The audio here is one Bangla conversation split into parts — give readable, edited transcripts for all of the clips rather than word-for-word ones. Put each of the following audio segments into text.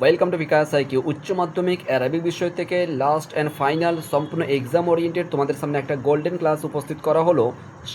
Welcome to bKash IQ. উচ্চ মাধ্যমিক অ্যারাবিক বিষয় থেকে লাস্ট অ্যান্ড ফাইনাল সম্পূর্ণ এক্সাম ওরিয়েন্টেড তোমাদের সামনে একটা গোল্ডেন ক্লাস উপস্থিত করা হলো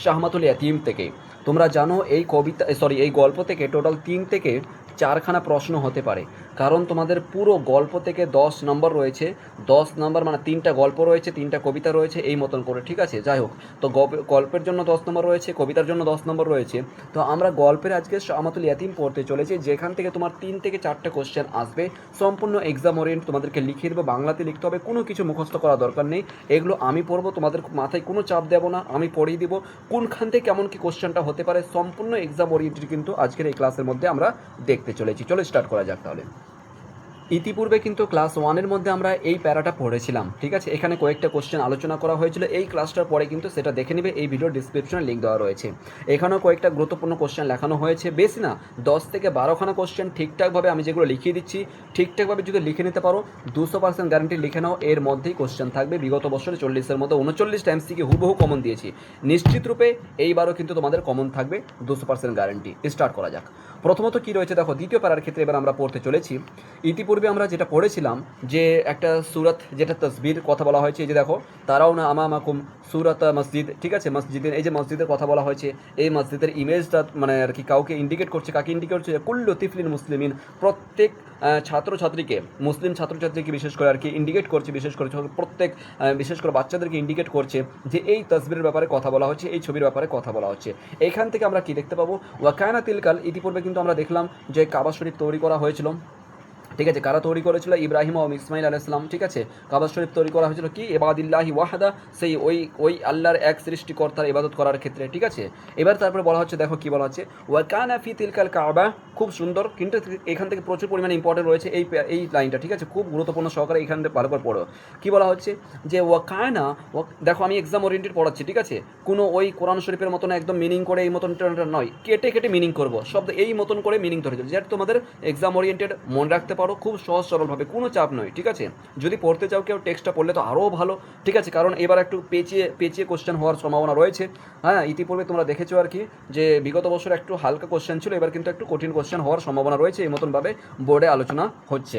শাহমাতুল ইয়াতিম থেকে। তোমরা জানো এই গল্প থেকে টোটাল 3 থেকে 4খানা প্রশ্ন হতে পারে, কারণ তোমাদের পুরো গল্প থেকে 10 নম্বর রয়েছে। 10 নম্বর মানে 3টা গল্প রয়েছে, 3টা কবিতা রয়েছে, এই মতন করে, ঠিক আছে। যাই হোক, তো গল্পের জন্য 10 নম্বর রয়েছে, কবিতার জন্য 10 নম্বর রয়েছে। তো আমরা গল্পের আজকে শাহমাতুল ইয়াতিম পড়তে চলেছি, যেখান থেকে তোমার 3 থেকে 4টা কোশ্চেন আসবে। সম্পূর্ণ এক্সাম ওরিয়েন্ট, তোমাদেরকে লিখে দেবো, বাংলাতে লিখতে হবে, কোনো কিছু মুখস্থ করা দরকার নেই। এগুলো আমি পড়বো, তোমাদের মাথায় কোনো চাপ দেবো না, আমি পড়িয়ে দিব কোনখান থেকে কেমন কি কোশ্চেনটা হতে পারে। সম্পূর্ণ এক্সাম ওরিয়েন্টেড কিন্তু আজকের এই ক্লাসের মধ্যে আমরা দেখতে চলেছি। চলো স্টার্ট করা যাক তাহলে। ইতিপূর্বে কিন্তু ক্লাস 1-এর মধ্যে আমরা এই প্যারাটা পড়েছিলাম, ঠিক আছে। এখানে কয়েকটা কোশ্চেন আলোচনা করা হয়েছিল। এই ক্লাসটার পরে কিন্তু সেটা দেখে নেবে, এই ভিডিওর ডিসক্রিপশনে লিঙ্ক দেওয়া রয়েছে। এখানেও কয়েকটা গুরুত্বপূর্ণ কোশ্চেন লেখানো হয়েছে, বেশি না, 10 থেকে 12খানা কোশ্চেন ঠিকঠাকভাবে আমি যেগুলো লিখিয়ে দিচ্ছি, ঠিকঠাকভাবে যদি লিখে নিতে পারো 200% গ্যারান্টি লিখে নাও। এর মধ্যেই কোশ্চেন থাকবে। বিগত বছরে 40-এর মধ্যে 39 টাইমস থেকে হুবহু কমন দিয়েছি, নিশ্চিত রূপে এইবারও কিন্তু তোমাদের কমন থাকবে 200% গ্যারান্টি। স্টার্ট করা যাক। প্রথমত কি রয়েছে দেখো, দ্বিতীয় প্যারার ক্ষেত্রে এবার আমরা পড়তে চলেছি। ইতিপূর্বে আমরা যেটা পড়েছিলাম যে একটা সুরাত, যেটা তসবির কথা বলা হয়েছে, এই যে দেখো, তারাও না আমামাকুম সুরাত মসজিদ, ঠিক আছে। মসজিদের, এই যে মসজিদের কথা বলা হয়েছে, এই মসজিদের ইমেজটা মানে আর কি কাউকে ইন্ডিকেট করছে, কাকে ইন্ডিকেট করছে? কুল্লু তিফলিন মুসলিমিন, প্রত্যেক ছাত্রছাত্রীকে, মুসলিম ছাত্রছাত্রীকে বিশেষ করে আর কি ইন্ডিকেট করছে, বিশেষ করে প্রত্যেক বিশেষ করে বাচ্চাদেরকে ইন্ডিকেট করছে যে এই তসবিরের ব্যাপারে কথা বলা হচ্ছে, এই ছবির ব্যাপারে কথা বলা হচ্ছে। এইখান থেকে আমরা কি দেখতে পাবো? ওয়াকানা তিলকাল, ইতিপূর্বে কিন্তু আমরা দেখলাম যে কাবা শরীফ তৈরি করা হয়েছিল, ঠিক আছে। কারা তৈরি করেছিল? ইব্রাহিম ও ইসমাইল আলাইহিস সালাম, ঠিক আছে। কাবা শরীফ তৈরি করা হয়েছিল কি? ইবাদিল্লাহি ওয়াহদা, সেই ওই আল্লাহর এক সৃষ্টিকর্তার ইবাদত করার ক্ষেত্রে, ঠিক আছে। এবার তারপরে বলা হচ্ছে, দেখো কি বলা হচ্ছে, ওয়া কানা ফি তিলকাল কাবা, খুব সুন্দর, কিন্তু এখান থেকে প্রচুর পরিমাণে ইম্পর্টেন্ট রয়েছে এই লাইনটা, ঠিক আছে, খুব গুরুত্বপূর্ণ সহকারে এখান থেকে ভালো করে পড়ো। কি বলা হচ্ছে যে ওয়া কানা, দেখো আমি এক্সাম ওরিয়েন্টেড পড়াচ্ছি, ঠিক আছে। কোনো ওই কোরআন শরীফের মতন একদম মিনিং করে এই মতন নয়, কেটে কেটে মিনিং করবো, শব্দ এই মতন করে মিনিং ধরে যাবে, যেটা তোমাদের এক্সাম ওরিয়েন্টেড মনে রাখতে পারো খুব সহজ সরলভাবে, কোনো চাপ নয়, ঠিক আছে। যদি পড়তে চাও কেউ, টেক্সটটা পড়লে তো আরও ভালো, ঠিক আছে, কারণ এবার একটু পেঁচিয়ে পেঁচিয়ে কোশ্চেন হওয়ার সম্ভাবনা রয়েছে। হ্যাঁ, ইতিপূর্বে তোমরা দেখেছো আর কি যে বিগত বছর একটু হালকা কোশ্চেন ছিল, এবার কিন্তু একটু কঠিন কোশ্চেন হওয়ার সম্ভাবনা রয়েছে, এই মতনভাবে বোর্ডে আলোচনা হচ্ছে।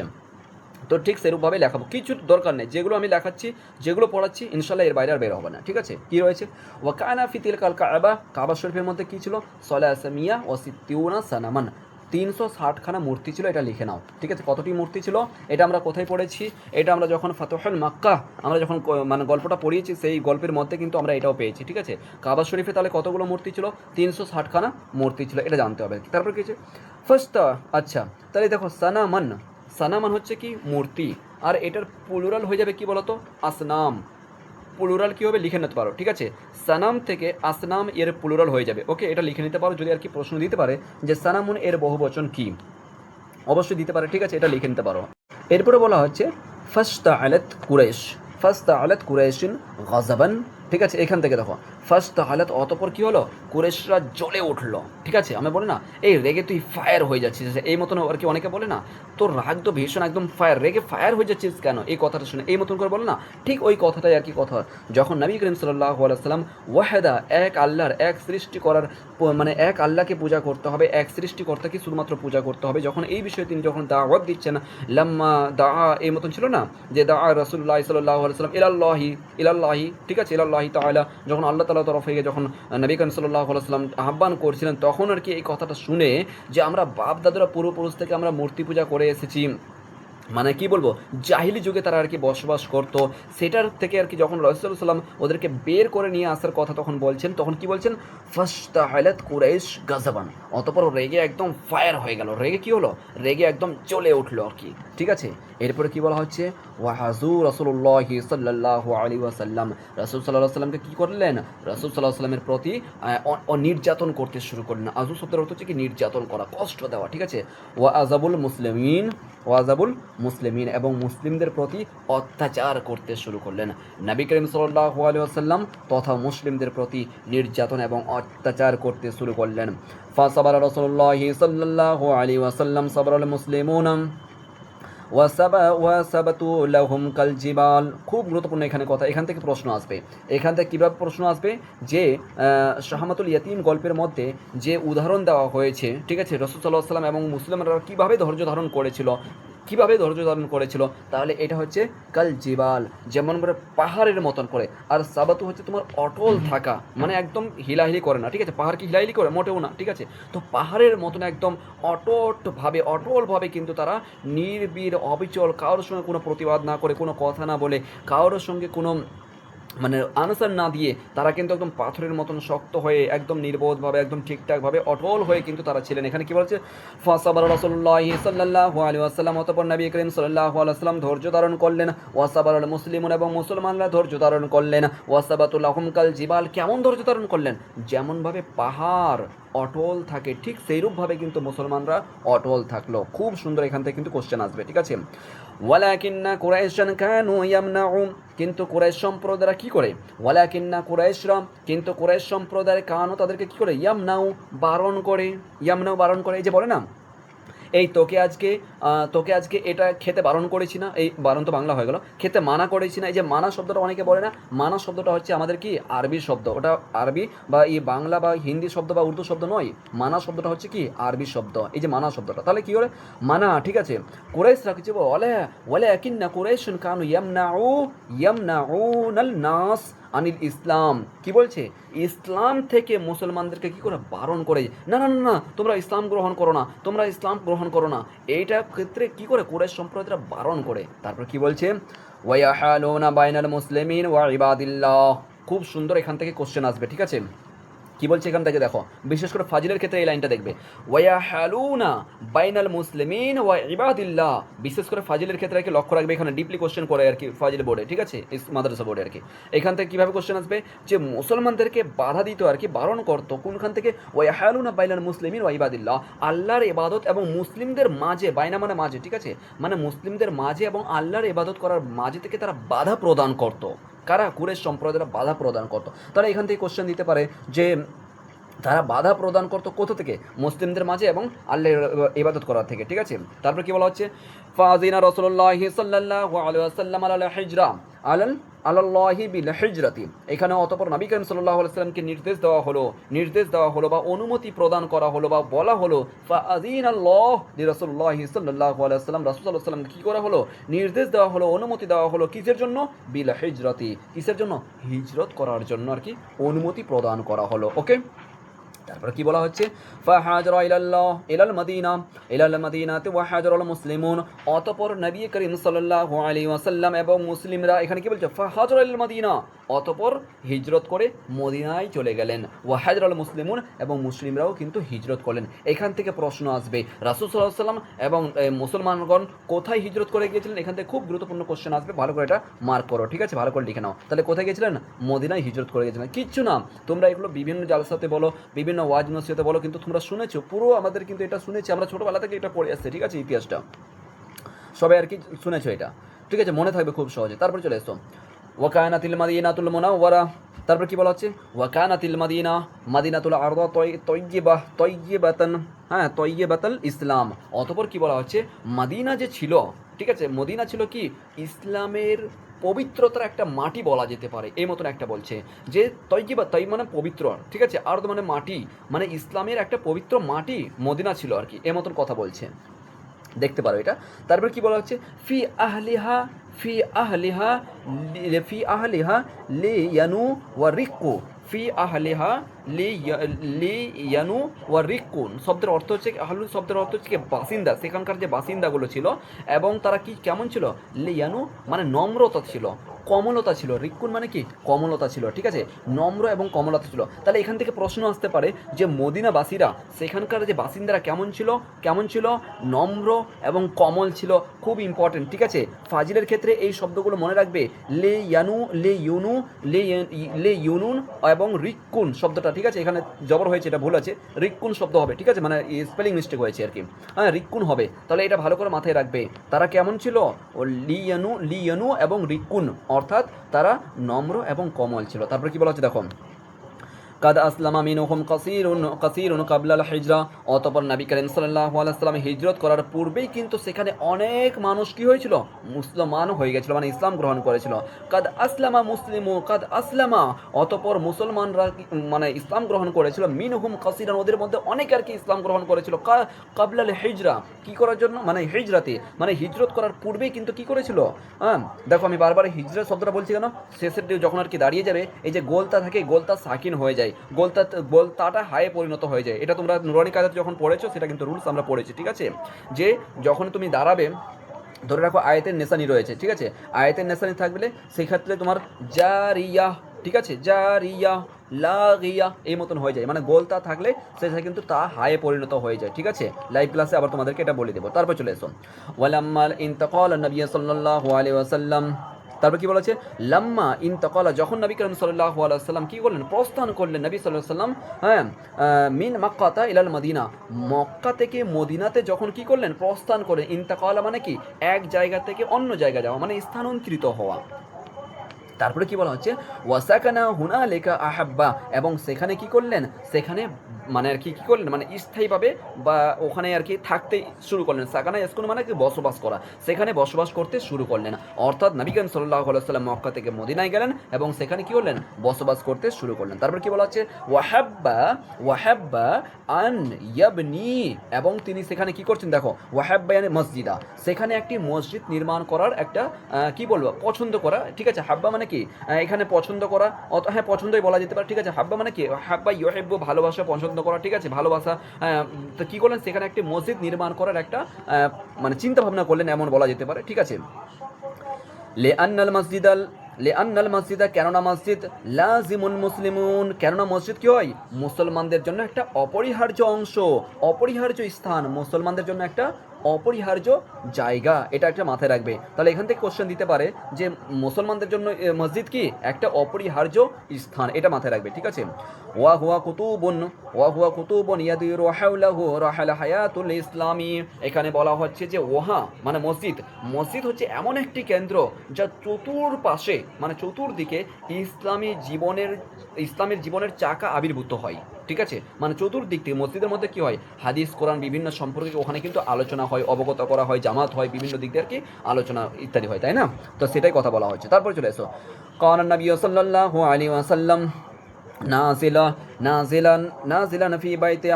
তো ঠিক সেরূপভাবে লেখাবো, কিছু দরকার নেই, যেগুলো আমি লেখাচ্ছি, যেগুলো পড়াচ্ছি, ইনশাল্লাহ এর বাইরে আর বের হবে না, ঠিক আছে। কি রয়েছে? ওয়াকানা ফি তিলকাল কাবা, কাবা শরীফের মধ্যে কি ছিল? সলাসামিয়া ও সিত্তিউনা সানামান, 360খানা মূর্তি ছিল, এটা লিখে নাও, ঠিক আছে। কতটি মূর্তি ছিল এটা আমরা কোথায় পড়েছি? এটা আমরা যখন ফাতহুল মাক্কা, আমরা যখন মানে গল্পটা পড়িয়েছি, সেই গল্পের মধ্যে কিন্তু আমরা এটাও পেয়েছি, ঠিক আছে। কাবা শরীফে তাহলে কতগুলো মূর্তি ছিল? 360খানা মূর্তি ছিল, এটা জানতে হবে। তারপর কি আছে? ফার্স্ট, আচ্ছা, তাহলে দেখো সানামান, সানামান হচ্ছে কি? মূর্তি। আর এটার প্লুরাল হয়ে যাবে কি বলতো? আসনাম। প্লুরাল কী হবে লিখে নিতে পারো, ঠিক আছে। সানাম থেকে আসনাম এর প্লুরাল হয়ে যাবে, ওকে। এটা লিখে নিতে পারো, যদি আর কি প্রশ্ন দিতে পারে যে সানামুন এর বহুবচন কি, অবশ্যই দিতে পারে, ঠিক আছে, এটা লিখে নিতে পারো। এরপরে বলা হচ্ছে ফাস্তাআলাত কুরাইশ, ফাস্তাআলাত কুরাইশিন গাযাবান, ঠিক আছে। এখান থেকে দেখো ফাস্তাআলাত, অতঃপর কি হলো? কুরাইশরা জ্বলে উঠলো, ঠিক আছে। আমি বলি না এই রেগে তুই ফায়ার হয়ে যাচ্ছিস, এই মতন আর কি অনেকে বলে না, তোর রাগ তো ভীষণ একদম ফায়ার, রেগে ফায়ার হয়ে যাচ্ছিস কেন, এই কথাটা শুনে এই মতন করে বলে না, ঠিক ওই কথাটাই আর কি কথা। যখন নবী করিম সাল্লাল্লাহু আলাইহি সাল্লাম ওয়াহেদা, এক আল্লাহর, এক সৃষ্টি করার মানে এক আল্লাহকে পূজা করতে হবে, এক সৃষ্টিকর্তাকে শুধুমাত্র পূজা করতে হবে, যখন এই বিষয়ে তিনি যখন দাওয়াত দিচ্ছেন, লাম্মা দা, এই মতন ছিল না যে দা রাসূলুল্লাহ সাল্লাল্লাহু আলাইহি সাল্লাম ইলাল্লাহি, ঠিক আছে, ইলাল্লাহি তাআলা, যখন আল্লাহ তাআলার তরফ থেকে যখন নবী করিম সাল্লাল্লাহু আলাইহি সাল্লাম আহ্বান করছিলেন, তখন আর কি এই কথাটা শুনে যে আমরা বাপ দাদুরা পূর্বপুরুষ থেকে আমরা মূর্তি পূজা করে এসেছি, মানে কি বলবো, জাহিলি যুগে তারা আর কি বসবাস করতো, সেটার থেকে আর কি যখন রাসূলুল্লাহ সাল্লাম ওদেরকে বের করে নিয়ে আসার কথা তখন বলছেন, তখন কি বলছেন? ফাস্তাহালাত কুরাইশ গাযাবান, অতঃপর রেগে একদম ফায়ার হয়ে গেল, রেগে কি হলো? রেগে একদম জ্বলে উঠলো আর কি, ঠিক আছে। এরপরে কি বলা হচ্ছে? ওয়াহাজু রাসূলুল্লাহ সাল্লাল্লাহু আলাইহি ওয়াসাল্লাম, রাসূল সাল্লাল্লাহু আলাইহি ওয়াসাল্লামকে কি করলেন? রাসূল সাল্লাল্লাহু আলাইহি ওয়াসাল্লামের প্রতি নির্যাতন করতে শুরু করলেন। আজু শব্দের অর্থ হচ্ছে কি? নির্যাতন করা, কষ্ট দেওয়া, ঠিক আছে। ওয়াজাবুল মুসলিমিন, ওয়াজাবুল মুসলিমিন, এবং মুসলিমদের প্রতি অত্যাচার করতে শুরু করলেন। নবী করিম সাল্লাল্লাহু আলাইহি ওয়াসাল্লাম তথা মুসলিমদের প্রতি নির্যাতন এবং অত্যাচার করতে শুরু করলেন। ফাসাবারা রাসূলুল্লাহি সাল্লাল্লাহু আলাইহি ওয়াসাল্লাম সাবরাল মুসলিমুনা ওয়াসাবাতু লাহুম কাল জিবাল, খুব গুরুত্বপূর্ণ এখানে কথা, এখান থেকে প্রশ্ন আসবে। এখান থেকে কীভাবে প্রশ্ন আসবে? যে শাহমাতুল ইয়াতিম গল্পের মধ্যে যে উদাহরণ দেওয়া হয়েছে, ঠিক আছে, রাসূল সাল্লাল্লাহু আলাইহি ওয়াসাল্লাম এবং মুসলিমরা কীভাবে ধৈর্য ধারণ করেছিল, কীভাবে ধৈর্য ধারণ করেছিল? তাহলে এটা হচ্ছে কাল জিবাল, যেমন করে পাহাড়ের মতন করে। আর সাবাতু হচ্ছে তোমার অটল থাকা, মানে একদম হিলাহিলি করে না, ঠিক আছে? পাহাড় কি হিলাহিলি করে? মোটেও না, ঠিক আছে? তো পাহাড়ের মতন একদম অটলভাবে কিন্তু তারা নির্ভীর, অবিচল, কারোর সঙ্গে কোনো প্রতিবাদ না করে, কোনো কথা না বলে, কারোর সঙ্গে কোনো মানে আনসার না দিয়ে তারা কিন্তু একদম পাথরের মতন শক্ত হয়ে একদম নির্বোধভাবে, একদম ঠিকঠাকভাবে অটল হয়ে কিন্তু তারা ছিলেন। এখানে কি বলছে? ফাসাবার রাসূলুল্লাহ সাল্লাল্লাহু আলাইহি ওয়াসাল্লাম, অতঃপর নবী করিম সাল্লাল্লাহু আলাইহি ওয়াসাল্লাম ধৈর্য ধারণ করলেন। ওয়াসাবার আল মুসলিমুন, এবং মুসলমানরা ধৈর্য ধারণ করলেন। ওয়াসাবাতুল লাহুম কাল জিবাল, কেমন ধৈর্য ধারণ করলেন? যেমনভাবে পাহাড় অটল থাকে ঠিক সেইরূপভাবে কিন্তু মুসলমানরা অটল থাকলো। খুব সুন্দর, এখান থেকে কিন্তু কোশ্চেন আসবে, ঠিক আছে? ওয়ালাকিন্না কুরাইশান কানু ইয়ামনাউম, কিন্তু কুরাইশ সম্প্রদায়রা কি করে? ওয়ালাকিন্না কুরাইশরা, কিন্তু কুরাইশ সম্প্রদায়ের কানু, তাদেরকে কি করে? ইয়ামনাউ, বারণ করে। ইয়ামনাউ, বারণ করে। এই যে বলে না, এই তোকে আজকে এটা খেতে বারণ করেছি না, এই বারণ তো বাংলা হয়ে গেল, খেতে মানা করেছি না। এই যে মানা শব্দটা অনেকে বলে না, মানা শব্দটা হচ্ছে আমাদের কি আরবি শব্দ, ওটা আরবি বা এই বাংলা বা হিন্দি শব্দ বা উর্দু শব্দ নয়। মানা শব্দটা হচ্ছে কি আরবি শব্দ, এই যে মানা শব্দটা। তাহলে কি করে মানা, ঠিক আছে? কুরাইশরা কিছু বলে, ওয়ালা কিন্না কুরাইশুন কানু ইয়ামনাউনাল নাস আনিল ইসলাম, কি বলছে? ইসলাম থেকে মুসলমানদেরকে কি করে বারণ করে, না না না না, তোমরা ইসলাম গ্রহণ করো না, তোমরা ইসলাম গ্রহণ করো না। এইটা ক্ষেত্রে কি করে কুরাইশ সম্প্রদায়রা বারণ করে। তারপর কি বলছে? ওয়ায়াহালুনা বাইনাল মুসলিমিন ওয়া ইবাদিল্লাহ। খুব সুন্দর, এখান থেকে কোশ্চেন আসবে, ঠিক আছে? কি বলছে এখান থেকে দেখো, বিশেষ করে ফাজিলের ক্ষেত্রে এই লাইনটা দেখবে, ওয়ায়াহালুনা বাইনাল মুসলিমিন ওয়া ইবাদিল্লাহ। বিশেষ করে ফাজিলের ক্ষেত্রে আর কি লক্ষ্য রাখবে, এখানে ডিপলি কোশ্চেন করে আর কি ফাজিল বোর্ডে, ঠিক আছে? মাদ্রাসা বোর্ডে আর কি। এখান থেকে কীভাবে কোশ্চেন আসবে? যে মুসলমানদেরকে বাধা দিত আর কি, বারণ করতো, কোনখান থেকে? ওয়ায়াহালুনা বাইনাল মুসলিমিন ওয়া ইবাদিল্লাহ, আল্লাহর ইবাদত এবং মুসলিমদের মাঝে, বাইনা মানে মাঝে, ঠিক আছে? মানে মুসলিমদের মাঝে এবং আল্লাহর ইবাদত করার মাঝে থেকে তারা বাধা প্রদান করতো। কারা? কুরাইশ সম্প্রদায়রা বাধা প্রদান করতো। তারা এখান থেকে কোশ্চেন দিতে পারে যে তারা বাধা প্রদান করতো কোথা থেকে? মুসলিমদের মাঝে এবং আল্লাহর ইবাদত করার থেকে, ঠিক আছে? তারপর কি বলা হচ্ছে? ফাযিনা রাসূলুল্লাহি সাল্লাল্লাহু আলাইহি ওয়াসাল্লাম আলাল হিজরা আলাল্লাহি বিল হিজরাতি। এখানে অতঃপর নবী করিম সাল্লাল্লাহু আলাইহি ওয়াসাল্লামকে নির্দেশ দেওয়া হলো বা অনুমতি প্রদান করা হলো বা বলা হলো, ফাযিনাল্লাহ লিরাসূলিল্লাহি সাল্লাল্লাহু আলাইহি ওয়াসাল্লাম, রাসূল সাল্লাল্লাহু আলাইহি ওয়াসাল্লামকে কি করা হলো? নির্দেশ দেওয়া হলো, অনুমতি দেওয়া হলো, কিসের জন্য? বিল হিজরাতি, কিসের জন্য? হিজরত করার জন্য আর কি অনুমতি প্রদান করা হলো। ওকে, তারপরে কি বলা হচ্ছে? ফাহাজারা ইলাল মাদিনাতে ওয়া হাজারাল মুসলিমুন, অতঃপর নবী করিম সাল্লাল্লাহু আলাইহি ওয়াসাল্লাম এবং মুসলিমরা, এখানে কি বলছে? ফাহাজারা ইলাল মাদিনা, অতঃপর হিজরত করে মদিনায় চলে গেলেন। ওয়া হাজারাল মুসলিমুন, এবং মুসলিমরাও কিন্তু হিজরত করলেন। এখান থেকে প্রশ্ন আসবে, রাসূল সাল্লাল্লাহু আলাইহি ওয়াসাল্লাম এবং মুসলমানগণ কোথায় হিজরত করে গিয়েছিলেন? এখান থেকে খুব গুরুত্বপূর্ণ কোশ্চেন আসবে, ভালো করে এটা মার্ক করো, ঠিক আছে? ভালো করে লিখে নাও। তাহলে কোথায় গিয়েছিলেন? মদিনায় হিজরত করে গিয়েছিলেন। কিচ্ছু না, তোমরা এগুলো বিভিন্ন জালসাতে বলো, বিভিন্ন ওয়াজ নসিহতে বলো, কিন্তু তোমরা শুনেছো, পুরো আমাদের কিন্তু এটা শুনেছি, আমরা ছোটোবেলা থেকে এটা পড়ে আসছে, ঠিক আছে? ইতিহাসটা সবাই আর কি শুনেছো এটা, ঠিক আছে? মনে থাকবে খুব সহজে। তারপরে চলে এসো, ওয়াকানাতিল মাদিনাতুল মুনাওয়ারা। তারপর কি বলা হচ্ছে? ওয়াকানাতিল মাদিনাতুল আরদা তয়্যিবাতান, হ্যাঁ, তয়্যিবাতাল ইসলাম। অতঃপর কি বলা হচ্ছে? মদিনা যে ছিল, ঠিক আছে, মদিনা ছিল কি ইসলামের পবিত্রতার একটা মাটি বলা যেতে পারে, এই মতন একটা বলছে যে তয়্যিবা, তৈ মানে পবিত্র, ঠিক আছে? আরদ মানে মাটি, মানে ইসলামের একটা পবিত্র মাটি মদিনা ছিল আর কি, এই মতন কথা বলছে, দেখতে পারো এটা। তারপর কি বলা হচ্ছে? ফি আহলিহা ফি আহলিহা ফি আহলিহা লিয়ানু ওয়া রিক্কু, ফি আহলিহা লিয়ানু ওয়া রিক্কুন শব্দের অর্থ হচ্ছে, আহলু শব্দের অর্থ হচ্ছে বাসিন্দা, সেখানকার যে বাসিন্দাগুলো ছিল, এবং তারা কি কেমন ছিল? লিয়ানু মানে নম্রতা ছিল, কমলতা ছিল। রিক্কুন মানে কি? কমলতা ছিল, ঠিক আছে? নম্র এবং কমলতা ছিল। তাহলে এখান থেকে প্রশ্ন আসতে পারে যে মদিনাবাসীরা, সেখানকার যে বাসিন্দারা কেমন ছিল? নম্র এবং কমল ছিল। খুব ইম্পর্টেন্ট, ঠিক আছে? ফাজিলের ক্ষেত্রে এই শব্দগুলো মনে রাখবে, লে ইউনুন এবং রিক্কুন শব্দটা, ঠিক আছে? এখানে জবর হয়েছে, এটা ভুল আছে, রিক্কুন শব্দ হবে, ঠিক আছে? মানে স্পেলিং মিস্টেক হয়েছে আর কি, হ্যাঁ, রিক্কুন হবে। তাহলে এটা ভালো করে মাথায় রাখবে, তারা কেমন ছিল? ও লিয়ানু এবং রিক্কুন, অর্থাৎ তারা নম্র এবং কমল ছিল। তারপরে কি বলা হচ্ছে দেখো, কাদ আসলামা মিনহুম কাসীরুন কাবলাল হিজরা। অতঃপর নবী করিম সাল্লাল্লাহু আলাইহি ওয়াসাল্লাম হিজরত করার পূর্বেই কিন্তু সেখানে অনেক মানুষ কি হয়েছিল, মুসলমান হয়ে গেছিল, মানে ইসলাম গ্রহণ করেছিল। কাদ আসলামা মুসলিমু কাদ আসলামা, অতঃপর মুসলমানরা মানে ইসলাম গ্রহণ করেছিল, মিনহুম কাসীরান, ওদের মধ্যে অনেক আর কি ইসলাম গ্রহণ করেছিল কাবলাল হিজরা, কি করার জন্য, মানে হিজরাতে, মানে হিজরত করার পূর্বেই কিন্তু কি করেছিল। হ্যাঁ, দেখো আমি বারবার হিজরা শব্দটা বলছি কেন, শেষের দিকে যখন আর কি দাঁড়িয়ে যাবে, এই যে গোলতা থাকে, গোলতা সাকিন হয়ে যায়, গোলতাটা হায়ে পরিণত হয়ে যায়। এটা তোমরা নুরানি কায়দাতে যখন পড়েছো সেটা কিন্তু রুলস আমরা পড়েছি, ঠিক আছে। যে যখন তুমি দাঁড়াবে, ধরে রাখো আয়াতের নেশানি রয়েছে, ঠিক আছে, আয়াতের নেশানি থাকলে সেক্ষেত্রে তোমার জারিয়া, ঠিক আছে, জারিয়া লাগিয়া এই মতন হয়ে যায়, মানে গোলতা থাকলে সেটা কিন্তু তা হায়ে পরিণত হয়ে যায়, ঠিক আছে। লাইভ ক্লাসে আবার তোমাদেরকে এটা বলে দেবো। তারপর চলে এসো, ওয়ালাম্মাল ইনতাকাল নবী সাল্লাল্লাহু আলাইহি ওয়াসাল্লাম, তারপর কি বলেছে, লাম্মা ইনতাকালা, যখন নবী করিম সাল্লাল্লাহু আলাইহি ওয়াসাল্লাম কি করলেন, প্রস্থান করলেন, নবী সাল্লাল্লাহু আলাইহি ওয়াসাল্লাম, হ্যাঁ, মিন মাক্কাতা ইলাল মদিনা, মক্কা থেকে মদিনাতে যখন কি করলেন, প্রস্থান করলেন। ইনতাকালা মানে কি, এক জায়গা থেকে অন্য জায়গা যাওয়া, মানে স্থানান্তরিত হওয়া। তারপরে কি বলা হচ্ছে, ওয়াসাকানা হুনালিকা আহাব্বা, এবং সেখানে কি করলেন, সেখানে মানে আর কি কি করলেন, মানে স্থায়ীভাবে বা ওখানে আর কি থাকতে শুরু করলেন। সাকানা ইয়াসকুন মানে কি, বসবাস করা, সেখানে বসবাস করতে শুরু করলেন। অর্থাৎ নবী করিম সাল্লাল্লাহু আলাইহি ওয়াসাল্লাম মক্কা থেকে মদিনায় গেলেন এবং সেখানে কি করলেন, বসবাস করতে শুরু করলেন। তারপর কি বলা হচ্ছে, ওয়াহাব্বা আন ইয়াবনি, এবং তিনি সেখানে কি করছেন, দেখো ওয়াহাব্বা মানে মসজিদা, সেখানে একটি মসজিদ নির্মাণ করার একটা কি বলবো, পছন্দ করা, ঠিক আছে। হাব্বা মানে কি, এখানে পছন্দ করা, হ্যাঁ পছন্দই বলা যেতে পারে, ঠিক আছে। হাব্বা মানে কি, হাব্বা ইউহিব্বু ভালোবাসা, পছন্দ করা, ঠিক আছে, ভালোবাসা। তো কী করলেন, সেখানে একটি মসজিদ নির্মাণ করার একটা মানে চিন্তা ভাবনা করলেন, এমন বলা যেতে পারে, ঠিক আছে। লেআন্নাল মসজিদা, কেননা মসজিদ, লাজিমুন মুসলিমুন, কেননা মসজিদ কি হয়, মুসলমানদের জন্য একটা অপরিহার্য অংশ, অপরিহার্য স্থান, মুসলমানদের জন্য একটা অপরিহার্য জায়গা, এটা একটা মাথায় রাখবে। তাহলে এখান থেকে কোশ্চেন দিতে পারে যে মুসলমানদের জন্য মসজিদ কি একটা অপরিহার্য স্থান, এটা মাথায় রাখবে, ঠিক আছে। ওয়া হুয়া কুতুবুন ইয়াদিরু হাওলাহু রাহাল হায়াতুল ইসলামী, এখানে বলা হচ্ছে যে ওহা মানে মসজিদ, মসজিদ হচ্ছে এমন একটি কেন্দ্র যা চতুর্পাশে মানে চতুর্দিকে ইসলামের জীবনের চাকা আবির্ভূত হয়, ঠিক আছে। মানে চতুর্দিক থেকে মসজিদের মধ্যে কি হয়, হাদিস কোরআন বিভিন্ন সম্পর্কে ওখানে কিন্তু আলোচনা হয়, অবগত করা হয়, জামাত হয়, বিভিন্ন দিক দিয়ে আর কি আলোচনা ইত্যাদি হয়, তাই না। তো সেটাই কথা বলা হচ্ছে। তারপর চলে এসো, কারণ নবী সাল্লাল্লাহু আলাইহি ওয়াসাল্লাম নাজিলান ফি বাইতে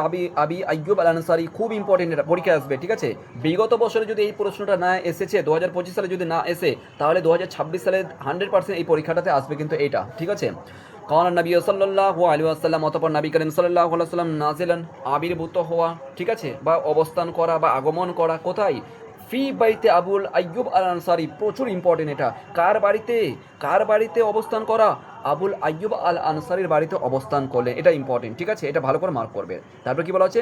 আবি আইয়ুব আল আনসারি, খুব ইম্পর্টেন্ট, এটা পরীক্ষা আসবে, ঠিক আছে। বিগত বছরে যদি এই প্রশ্নটা না এসেছে, 2025 সালে যদি না এসে, তাহলে 2026 সালে 100% এই পরীক্ষাটাতে আসবে কিন্তু এইটা, ঠিক আছে। কারণ নবী সাল্লাল্লাহু আলাইহি ওয়াসাল্লাম, অতঃপর নবী করিম সাল্লাল্লাহু আলাইহি ওয়াসাল্লাম নাজিলান আবির্ভূত হওয়া, ঠিক আছে, বা অবস্থান করা বা আগমন করা, কোথায়, ফি বাইতে আবুল আইয়ুব আল আনসারি, প্রচুর ইম্পর্টেন্ট এটা, কার বাড়িতে অবস্থান করা, আবুল আইয়ুব আল আনসারির বাড়িতে অবস্থান করলেন, এটা ইম্পর্টেন্ট, ঠিক আছে, এটা ভালো করে মার্ক করবে। তারপর কি বলা হচ্ছে,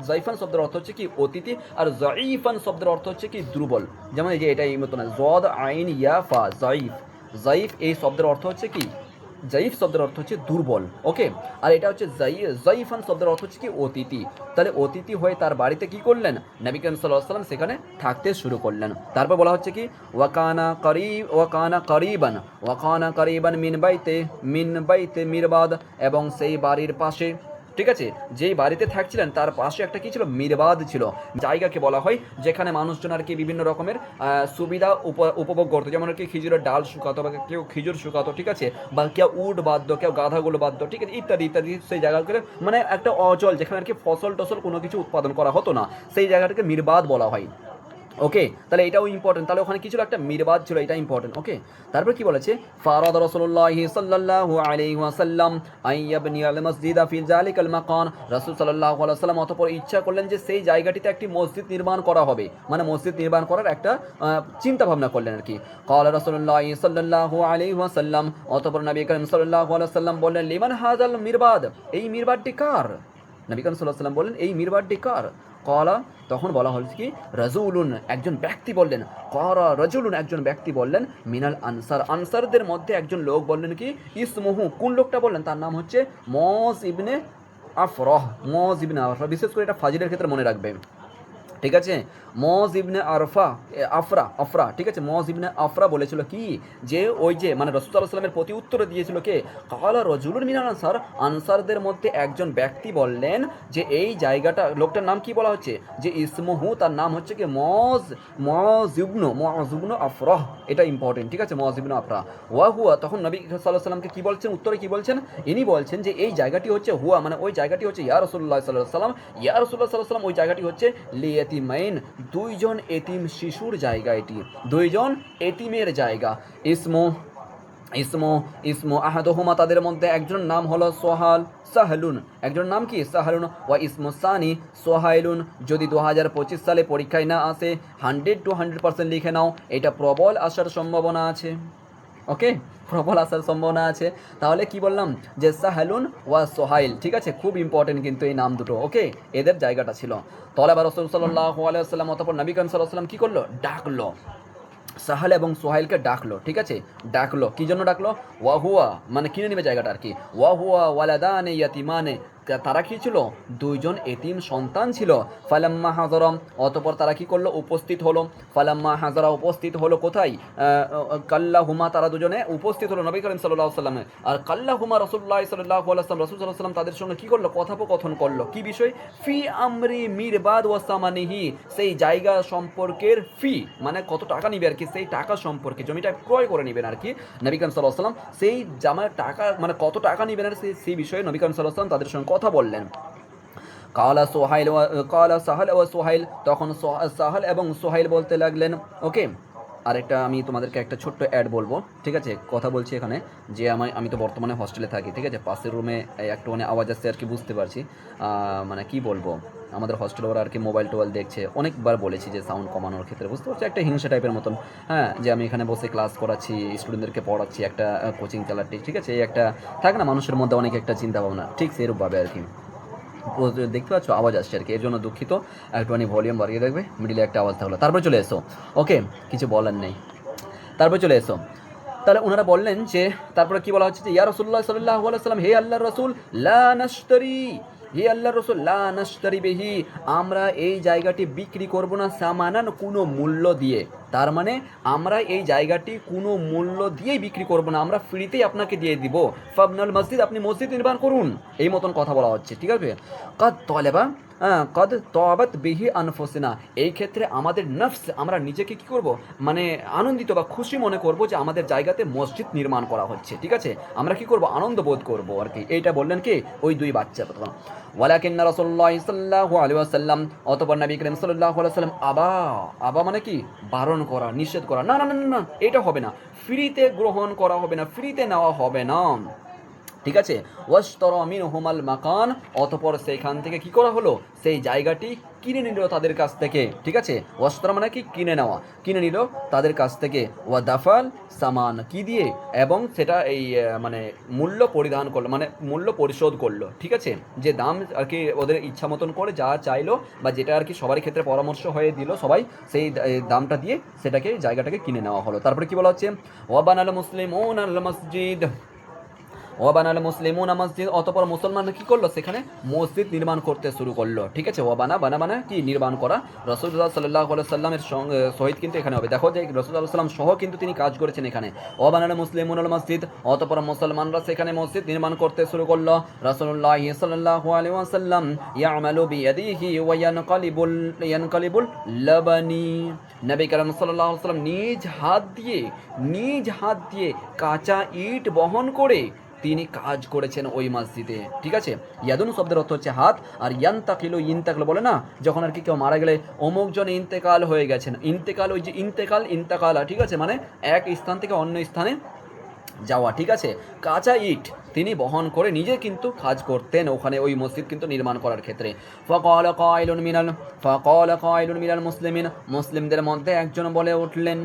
জাইফান শব্দের অর্থ হচ্ছে কি অতিথি, আর জাইফান শব্দের অর্থ হচ্ছে কি দুর্বল। যেমন এই যে এটা এই মতো না, জদ আইন ইয়া ফা, জাইফ এই শব্দের অর্থ হচ্ছে কি, জাইফ শব্দের অর্থ হচ্ছে দুর্বল, ওকে। আর এটা হচ্ছে জাইফান শব্দের অর্থ হচ্ছে কি অতিথি। তাহলে অতিথি হয়ে তার বাড়িতে কি করলেন, নবী করিম সাল্লাল্লাহু আলাইহি ওয়াসাল্লাম সেখানে থাকতে শুরু করলেন। তারপর বলা হচ্ছে কি, ওয়াকানা কারিবান মিন বাইতে মিরবাদ, এবং সেই বাড়ির পাশে, ঠিক আছে, যেই বাড়িতে থাকছিলেন তার পাশে একটা কি ছিল, মিরবাদ ছিল, জায়গাকে বলা হয় যেখানে মানুষজন আর কি বিভিন্ন রকমের সুবিধা উপভোগ করতো, যেমন আর কি খেজুরের ডাল শুকাতো, বা কেউ খেজুর শুকাতো, ঠিক আছে, বা কেউ উট বাঁধতো, কেউ গাধাগুলো বাঁধতো, ঠিক আছে, ইত্যাদি ইত্যাদি। সেই জায়গাগুলো মানে একটা অচল, যেখানে আর কি ফসল টসল কোনো কিছু উৎপাদন করা হতো না, সেই জায়গাটাকে মিরবাদ বলা হয়, ওকে। তাহলে এটাও ইম্পর্টেন্ট, তাহলে ওখানে কিছু একটা মিরবাদ ছিল, এটা ইম্পর্টেন্ট, ওকে। তারপর কি বলেছে, ফারাদ রাসূলুল্লাহ সাল্লাল্লাহু আলাইহি ওয়াসাল্লাম আইয়াবনি আল মসজিদা ফি যালিকাল মাকান, রাসূল সাল্লাল্লাহু আলাইহি ওয়াসাল্লাম অতঃপর ইচ্ছা করলেন যে সেই জায়গাটিতে একটি মসজিদ নির্মাণ করা হবে, মানে মসজিদ নির্মাণ করার একটা চিন্তা ভাবনা করলেন আর কি। ক্বালা রাসূলুল্লাহ সাল্লাল্লাহু আলাইহি ওয়াসাল্লাম, অতঃপর নবী করিম সাল্লাল্লাহু আলাইহি ওয়াসাল্লাম বললেন, লিমান হাযাল মিরবাদ, এই মিরবাদটি কার, নবী করিম সাল্লাল্লাহু আলাইহি ওয়াসাল্লাম বললেন এই মিরবাদটি কার। কলা, তখন বলা হল কি, রাজুলুন একজন ব্যক্তি বললেন, করা রাজুলুন একজন ব্যক্তি বললেন, মিনাল আনসার, আনসারদের মধ্যে একজন লোক বললেন কি, ইসমুহু, কোন লোকটা বললেন, তার নাম হচ্ছে মজ ইবনে আফরাহ, বিশেষ করে এটা ফাজিলের ক্ষেত্রে মনে রাখবে, ঠিক আছে। মজ ইবনে আফরা, ঠিক আছে, মজ ইবনে আফরা বলেছিল কি, যে ওই যে মানে রাসূল সাল্লাল্লাহু আলাইহি ওয়াসাল্লামের প্রতি উত্তরে দিয়েছিল কে, কালা রাজুলুন মিনাল আনসার, আনসারদের মধ্যে একজন ব্যক্তি বললেন যে এই জায়গাটা, লোকটার নাম কি বলা হচ্ছে, যে ইসমুহু, তার নাম হচ্ছে কি মজ ইবনু আফরাহ, এটা ইম্পর্টেন্ট, ঠিক আছে, মজ ইবনু আফরাহ। ওয়া হুয়া, তখন নবী সাল্লাল্লাহু আলাইহি ওয়াসাল্লামকে কি বলছেন, উত্তরে কি বলছেন, ইনি বলছেন যে এই জায়গাটি হচ্ছে হুয়া, মানে ওই জায়গাটি হচ্ছে ইয়া রাসূলুল্লাহ সাল্লাল্লাহু আলাইহি ওয়াসাল্লাম, ইয়া রাসূলুল্লাহ সাল্লাল্লাহু আলাইহি ওয়াসাল্লাম, ওই জায়গাটি হচ্ছে লিয়াতিমাইন, দুইজন এতিম শিশুর জায়গা, এটি দুইজন এতিমের জায়গা। ইসমু ইসমু ইসমু আহাদুহুমা, তাদের মধ্যে একজনের নাম হলো সাহলুন, একজনের নাম কি সাহলুন, ওয়া ইসমু সানি সোহাইলুন। যদি 2025 সালে পরীক্ষায় না আসে 100 to 100% লিখে নাও, এটা প্রবল আসার সম্ভাবনা আছে। ওকে, প্রবল আসার সম্ভাবনা আছে। তাহলে কি বললাম, যে সাহালুন ওয়া সোহাইল, ঠিক আছে, খুব ইম্পর্টেন্ট কিন্তু এই নাম দুটো। ওকে, এদের জায়গাটা ছিল। তাহলে আবার রাসূল সাল্লাল্লাহু আলাইহি ওয়াসাল্লাম, অতঃপর নবী করিম সাল্লাল্লাহু আলাইহি ওয়াসাল্লাম কি করলো, ডাকলো সাহাল এবং সোহাইলকে, ডাকলো, ঠিক আছে, ডাকলো, কি জন্য ডাকলো, ওয়াহুয়া মানে কিনে নেবে জায়গাটা আর কি, ওয়াহুয়া ওয়ালাদানে ইয়াতিমানে, তারা কি ছিল, দুইজন এতিম সন্তান ছিল। ফালাম্মা হাজরম, অতপর তারা কি করলো, উপস্থিত হলো। ফালাম্মা হাজরা, উপস্থিত হলো কোথায়, কাল্লাহুমা, তারা দুজনে উপস্থিত হলো নবী করিম সাল্লাল্লাহু আলাইহি ওয়াসাল্লামে। আর কাল্লাহুমা রাসূলুল্লাহ সাল্লাল্লাহু আলাইহি ওয়াসাল্লাম, রাসূল সাল্লাল্লাহু আলাইহি ওয়াসাল্লাম তাদের সঙ্গে কি করলো, কথোপকথন করলো, কি বিষয়, ফি আমরি মিরবাদ ওয়া সামানিহি, সেই জায়গা সম্পর্কের, ফি মানে কত টাকা নিবে আর কি, সেই টাকা সম্পর্কে, জমিটা ক্রয় করে নেবেন আর কি নবী করিম সাল্লাল্লাহু আলাইহি ওয়াসাল্লাম, সেই জামার টাকা মানে কত টাকা নেবেন আর সেই বিষয়ে নবী করিম সাল্লাল্লাহু আলাইহি ওয়াসাল্লাম তাদের সঙ্গে কথা বললেন। কালা সাহাল ও সোহাইল, তখন সাহাল এবং সোহাইল বলতে লাগলেন। ওকে, আরেকটা আমি তোমাদেরকে একটা ছোট্ট অ্যাড বলবো, ঠিক আছে, কথা বলছি এখানে, যে আমি তো বর্তমানে হস্টেলে থাকি, ঠিক আছে, পাশের রুমে একটু মানে আওয়াজ আসছে আর কি, বুঝতে পারছি, মানে কি বলবো, আমাদের হস্টেলে ওরা আর কি মোবাইল টোবাইল দেখছে, অনেকবার বলেছি যে সাউন্ড কমানোর ক্ষেত্রে, বুঝতে পারছি, একটা হিংসা টাইপের মতন, হ্যাঁ, যে আমি এখানে বসে ক্লাস করাচ্ছি, স্টুডেন্টদেরকে পড়াচ্ছি, একটা কোচিং চালাচ্ছি, ঠিক আছে, এই একটা থাকে না মানুষের মধ্যে অনেক একটা চিন্তা ভাবনা, ঠিক সেরূপভাবে আর কি দেখতে পাচ্ছ আওয়াজ আসছে আর কি, এর জন্য দুঃখিত, একটুখানি ভলিউম বাড়িয়ে দেখবে, মিডিলে একটা আওয়াজ থাকলো, তারপরে চলে এসো। ওকে, কিছু বলার নেই, তারপরে চলে এসো। তাহলে ওনারা বললেন যে, তারপরে কি বলা হচ্ছে, যে ইয়া রাসূলুল্লাহ সাল্লাল্লাহু আলাইহি ওয়াসাল্লাম, হে আল্লাহর রাসূল, লা নাশতারি, হে আল্লাহর রাসূল, লা নাশতারি বিহি, আমরা এই জায়গাটি বিক্রি করব না, সামানান, কোনো মূল্য দিয়ে, তার মানে আমরা এই জায়গাটি কোনো মূল্য দিয়েই বিক্রি করব না, আমরা ফ্রিতেই আপনাকে দিয়ে দিব। ফাবনাল মসজিদ, আপনি মসজিদ নির্মাণ করুন, এই মতন কথা বলা হচ্ছে, ঠিক আছে। কদ তবাত বিহি আনফুসিনা, এই ক্ষেত্রে আমাদের নফস, আমরা নিজেকে কি করব, মানে আনন্দিত বা খুশি মনে করব যে আমাদের জায়গাতে মসজিদ নির্মাণ করা হচ্ছে, ঠিক আছে, আমরা কি করব, আনন্দ বোধ করব আর কি, এইটা বললেন কি ওই দুই বাচ্চা তখন। ওয়ালাকিন্না রাসূলুল্লাহ সাল্লাল্লাহু আলাইহি ওয়াসাল্লাম, অতঃপর নবী করিম সাল্লাল্লাহু আলাইহি ওয়াসাল্লাম, আবা মানে কি, বারণ করা, নিষেধ করা, না না না না, এটা হবে না, ফ্রিতে গ্রহণ করা হবে না, ফ্রিতে নেওয়া হবে না, ঠিক আছে। ওয়াশতারা মিনহুমাল মাকান, অতঃপর সেইখান থেকে কি করা হলো, সেই জায়গাটি কিনে নিল তাদের কাছ থেকে, ঠিক আছে, ওয়াশতারা মানে কি, কিনে নেওয়া, কিনে নিল তাদের কাছ থেকে। ওয়া দাফাল সামান, কি দিয়ে, এবং সেটা এই মানে মূল্য পরিধান করলো, মানে মূল্য পরিশোধ করলো, ঠিক আছে, যে দাম আর কি ওদের ইচ্ছা মতন করে যা চাইলো, বা যেটা আর কি সবারই ক্ষেত্রে পরামর্শ হয়ে দিল সবাই, সেই দামটা দিয়ে সেটাকে জায়গাটাকে কিনে নেওয়া হলো। তারপরে কি বলা হচ্ছে, ওয়া বানাল মুসলিমুনা আল মসজিদ, ওয়াবানাল মুসলিমুনা মসজিদ, অতঃপর মুসলমানরা কি করলো, সেখানে মসজিদ নির্মাণ করতে শুরু করলো, ঠিক আছে, বানা কি নির্মাণ করা, রাসূলুল্লাহ সাল্লাল্লাহু আলাইহি সাল্লামের সহিত কিন্তু এখানে হবে, দেখো যে রাসূলুল্লাহ সাল্লাল্লাহু আলাইহি ওয়াসাল্লাম সহ কিন্তু তিনি কাজ করেছেন এখানে। ওয়াবানাল মুসলিমুনাল মসজিদ, অতঃপর মুসলমানরা সেখানে মসজিদ নির্মাণ করতে শুরু করলো। রাসূলুল্লাহ সাল্লাল্লাহু আলাইহি ওয়াসাল্লাম ইয়ামালু বিয়াদিহি ওয়া ইয়ানকালিবুল লাবানি, নবী কারীম সাল্লাল্লাহু আলাইহি ওয়াসাল্লাম নিজ হাত দিয়ে কাঁচা ইট বহন করে তিনি কাজ করেছেন ওই মসজিদে, ঠিক আছে। ইয়াদুন শব্দের অর্থ হচ্ছে হাত, আর ইনতাকিল বলে না, যখন আর কি কেউ মারা গেলে অমুক জন ইন্তেকাল হয়ে গেছেন, ইন্তেকাল, ওই যে ইন্তেকালা, ঠিক আছে, মানে এক স্থান থেকে অন্য স্থানে যাওয়া, ঠিক আছে। কাঁচা ইট তিনি বহন করে নিজে কিন্তু কাজ করতেন ওখানে, ওই মসজিদ কিন্তু নির্মাণ করার ক্ষেত্রে। ফাকালা কাইলুন মিনাল মুসলিমিন, মুসলিমদের মধ্যে একজন বলে উঠলেন,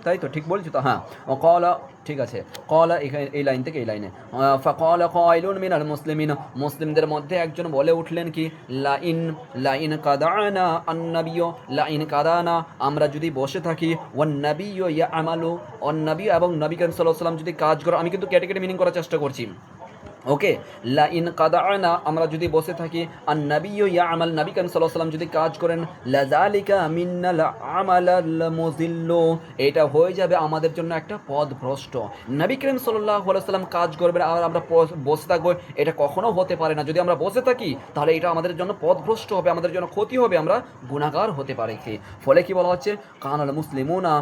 তাই তো ঠিক বলছি তো, হ্যাঁ, ও কলা, ঠিক আছে, কলা এখানে এই লাইন থেকে এই লাইনে, ফাকালা কাইলুন মিনাল মুসলিমিন, মুসলিমদের মধ্যে একজন বলে উঠলেন কি, লাইন কাদানা আন্নাবিয়্যু, লাইন কাদানা, আমরা যদি বসে থাকি, ওয়ান নাবিয়্যু ইয়ামালু, ওয়ান নাবী এবং নবী করিম সাল্লাল্লাহু আলাইহি ওয়াসাল্লাম যদি কাজ করে, আমি কিন্তু কেটে কেটে মিনিং করার চেষ্টা করছি, ওকে, লা ইন কাদানা, আমরা যদি বসে থাকি, আর নবিয়্যু ইয়ামাল, নবী করিম সাল্লাল্লাহু আলাইহি ওয়াসাল্লাম যদি কাজ করেন, লাযালিকা মিন্নাল আমালাল মুযিল্লু, এটা হয়ে যাবে আমাদের জন্য একটা পথভ্রষ্ট। নবী করিম সাল্লাল্লাহু আলাইহি ওয়াসাল্লাম কাজ করবেন আর আমরা বসে থাকবো, এটা কখনো হতে পারে না। যদি আমরা বসে থাকি তাহলে এটা আমাদের জন্য পথভ্রষ্ট হবে, আমাদের জন্য ক্ষতি হবে, আমরা গুনাহগার হতে পারি। ফলে কি বলা হচ্ছে, কানাল মুসলিমুনা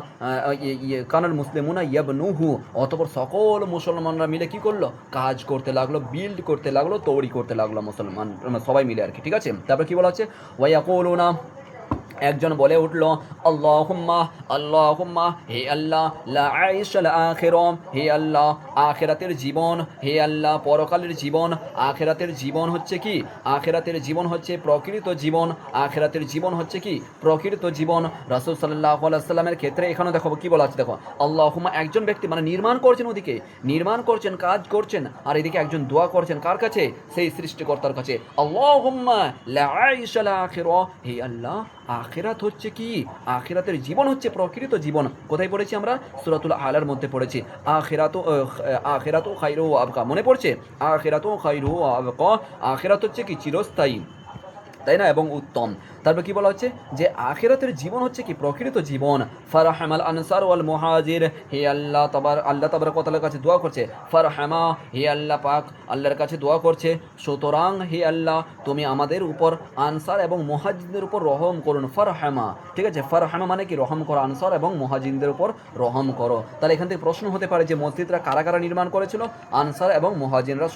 কানাল মুসলিমুনা ইয়াবনুহু, অতঃপর সকল মুসলমানরা মিলে কি করলো, কাজ করতে লাগলো, বিল্ড করতে লাগলো, তৈরি করতে লাগলো, মুসলমান সবাই মিলে আর কি। ঠিক আছে, তারপর কি বলা হচ্ছে, ওয়ায়াকুলুনা, একজন বলে উঠল, আল্লাহুম্মা আল্লাহুম্মা, হে আল্লাহ, লা আইশাল আখিরাম, হে আল্লাহ আখিরাতের জীবন, হে আল্লাহ পরকালের জীবন। আখিরাতের জীবন হচ্ছে কি, আখিরাতের জীবন হচ্ছে প্রকৃত জীবন, আখিরাতের জীবন হচ্ছে কি, প্রকৃত জীবন। রাসূল সাল্লাল্লাহু আলাইহি ওয়াসাল্লামের ক্ষেত্রে এখানে দেখো কি বলা আছে, দেখো আল্লাহুম্মা, একজন ব্যক্তি মানে নির্মাণ করছেন, ওদিকে নির্মাণ করছেন, কাজ করছেন, আর এদিকে একজন দোয়া করছেন, কার কাছে, সেই সৃষ্টিকর্তার কাছে। আল্লাহুম্মা লা আইশাল আখিরা, হে আল্লাহ আখিরাত হচ্ছে কি, আখিরাতের জীবন হচ্ছে প্রকৃত জীবন। কোথায় পড়েছি আমরা, সূরাতুল আলার মধ্যে পড়েছি, আখিরাতু খায়রু ওয়া আবকা, মনে পড়ছে, আখিরাতু খায়রু ওয়া আবকা, আখিরাত হচ্ছে কি চিরস্থায়ী, তাই না, এবং উত্তম। তারপর কি বলা হচ্ছে, যে আখিরাতের জীবন হচ্ছে কি প্রকৃত জীবন। ফারহামাল আনসার ওয়াল মুহাজির, হে আল্লাহ তাবারক ওয়া তাআলার কাছে দোয়া করছে, ফারহামা, হে আল্লাহ পাক আল্লাহর কাছে দোয়া করছে, সুতরাং হে আল্লাহ তুমি আমাদের উপর আনসার এবং মুহাজিরদের উপর রহম করুন। ফারহামা, ঠিক আছে, ফারহামা মানে কি, রহম করো, আনসার এবং মুহাজিরদের উপর রহম করো। তাহলে এখান থেকে প্রশ্ন হতে পারে যে মসজিদরা কারা কারা নির্মাণ করেছিল, আনসার এবং মুহাজিররা,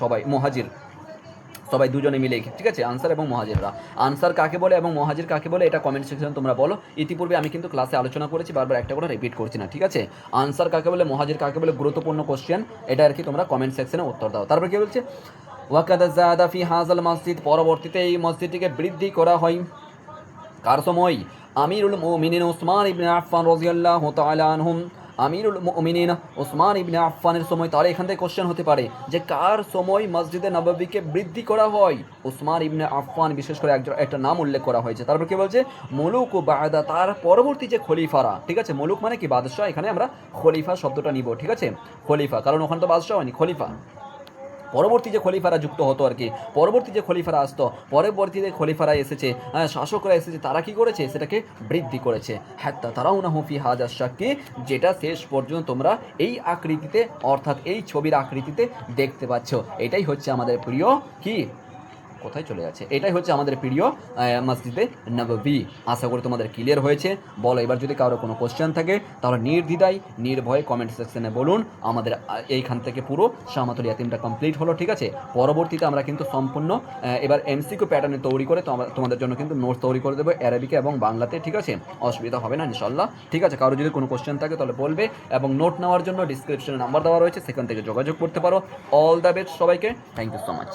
সবাই দুজনে মিলে, ঠিক আছে, আনসার এবং মুহাজিররা। আনসার কাকে বলে এবং মুহাজির কাকে বলে, এটা কমেন্ট সেকশনে তোমরা বলো। ইতিপূর্বে আমি কিন্তু ক্লাসে আলোচনা করেছি, বারবার একটা করে রিপিট করছি না, ঠিক আছে। আনসার কাকে বলে, মুহাজির কাকে বলে, গুরুত্বপূর্ণ কোশ্চেন, এটা আর কি তোমরা কমেন্ট সেকশনে উত্তর দাও। তারপর কি বলছে, ওয়াকাদ যাদা ফি হাযাল মসজিদ, পরবর্তীতে এই মসজিদটিকে বৃদ্ধি করা হয়, কার সময়, আমিরুল মুমিনিন উসমান ইবনে আফফান রাদিয়াল্লাহু তাআলা আনহুম, আমিরুল মুমিনিন ওসমান ইবনে আফফানের সময়। তাহলে এখান থেকে কোশ্চেন হতে পারে যে কার সময় মসজিদে নববীকে বৃদ্ধি করা হয়, ওসমান ইবনে আফফান, বিশেষ করে একটা নাম উল্লেখ করা হয়েছে। তারপর কি বলছে, মুলুক ও বাদা, তার পরবর্তী যে খলিফারা, ঠিক আছে, মুলুক মানে কি বাদশাহ, এখানে আমরা খলিফা শব্দটা নিব, ঠিক আছে, খলিফা, কারণ ওখানে তো বাদশাহ হয়নি, খলিফা, পরবর্তী যে খলিফারা যুক্ত হতো আর কি, পরবর্তী যে খলিফারা আসতো, পরবর্তীতে খলিফারা এসেছে, শাসকরা এসেছে, তারা কি করেছে, সেটাকে বৃদ্ধি করেছে। হাত্তা তারাউনাহু ফি হাযা শাক্কি, যেটা শেষ পর্যন্ত তোমরা এই আকৃতিতে, অর্থাৎ এই ছবির আকৃতিতে দেখতে পাচ্ছ। এটাই হচ্ছে আমাদের প্রিয় কি, কোথায় চলে যাচ্ছে, এটাই হচ্ছে আমাদের প্রিয় মসজিদে নববী। আশা করি তোমাদের ক্লিয়ার হয়েছে। বলো, এবার যদি কারো কোনো কোশ্চেন থাকে তাহলে নির্দ্বিধায় নির্ভয়ে কমেন্ট সেকশনে বলুন। আমাদের এইখান থেকে পুরো শাহমাতুল ইয়াতিমটা কমপ্লিট হলো, ঠিক আছে। পরবর্তীতে আমরা কিন্তু সম্পূর্ণ এবার এমসিকিউ প্যাটার্নে তৈরি করে তোমাদের জন্য কিন্তু নোটস তৈরি করে দেবো অ্যারাবিকে এবং বাংলাতে, ঠিক আছে, অসুবিধা হবে না ইনশাল্লাহ, ঠিক আছে। কারো যদি কোনো কোশ্চেন থাকে তাহলে বলবে, এবং নোট নেওয়ার জন্য ডিসক্রিপশনে নাম্বার দেওয়া রয়েছে, সেখান থেকে যোগাযোগ করতে পারো। অল দ্য বেস্ট সবাইকে, থ্যাংক ইউ সো মাচ।